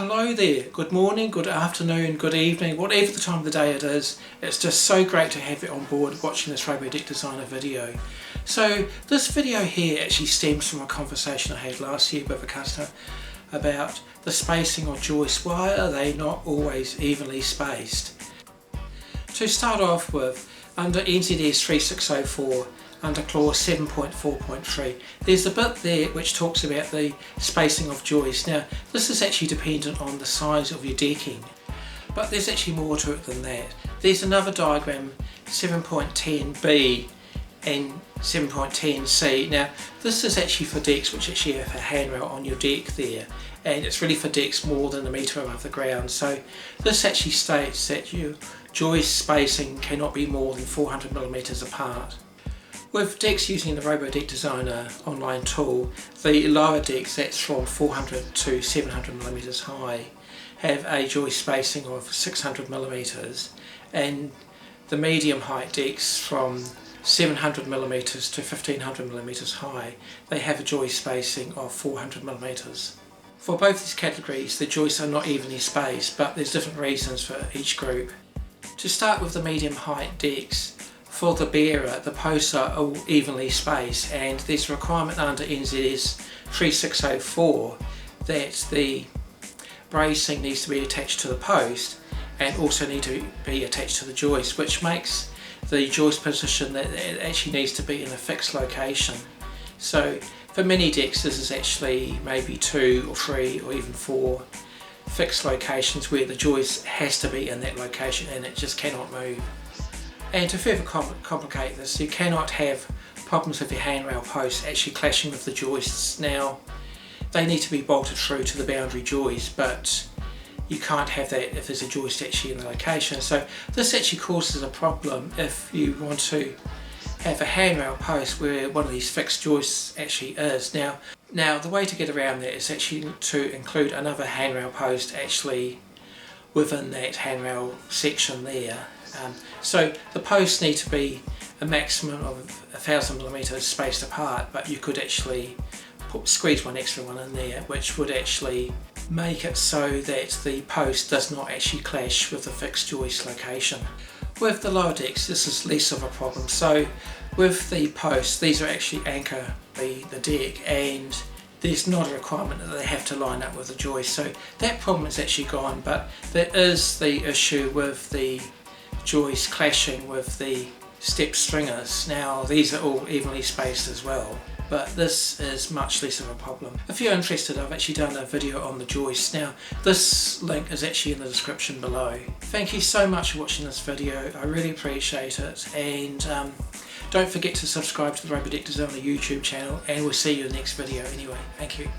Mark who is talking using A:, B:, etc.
A: Hello there, good morning, good afternoon, good evening, whatever the time of the day it is. It's just so great to have you on board watching this ROBO Designer video. So this video here actually stems from a conversation I had last year with a customer about the spacing of joists. Why are they not always evenly spaced? To start off with, under NZS3604, under clause 7.4.3, there's a bit there which talks about the spacing of joists. Now this is actually dependent on the size of your decking, but there's actually more to it than that. There's another diagram, 7.10b and 7.10c. Now this is actually for decks which actually have a handrail on your deck there, and it's really for decks more than a metre above the ground. So this actually states that your joist spacing cannot be more than 400mm apart. With decks using the ROBO Designer online tool, the lower decks, that's from 400 to 700mm high, have a joist spacing of 600mm, and the medium height decks from 700mm to 1500mm high, they have a joist spacing of 400mm. For both these categories, the joists are not evenly spaced, but there's different reasons for each group. To start with the medium height decks, for the bearer, the posts are all evenly spaced, and there's a requirement under NZS3604 that the bracing needs to be attached to the post and also need to be attached to the joist, which makes the joist position that it actually needs to be in a fixed location. So for many decks this is actually maybe 2 or 3 or even 4 fixed locations where the joist has to be in that location and it just cannot move. And to further complicate this, you cannot have problems with your handrail posts actually clashing with the joists. Now, they need to be bolted through to the boundary joist, but you can't have that if there's a joist actually in the location. So this actually causes a problem if you want to have a handrail post where one of these fixed joists actually is. Now the way to get around that is actually to include another handrail post actually within that handrail section there. So the posts need to be a maximum of 1000mm spaced apart, but you could actually squeeze one extra one in there, which would actually make it so that the post does not actually clash with the fixed joist location. With the lower decks this is less of a problem. So with the posts, these are actually anchor the deck, and there's not a requirement that they have to line up with the joist, so that problem is actually gone. But there is the issue with the joist clashing with the step stringers. Now these are all evenly spaced as well, but this is much less of a problem. If you're interested, I've actually done a video on the joists. Now this link is actually in the description below. Thank you so much for watching this video, I really appreciate it, and don't forget to subscribe to the ROBO Designer YouTube channel, and we'll see you in the next video anyway. Thank you.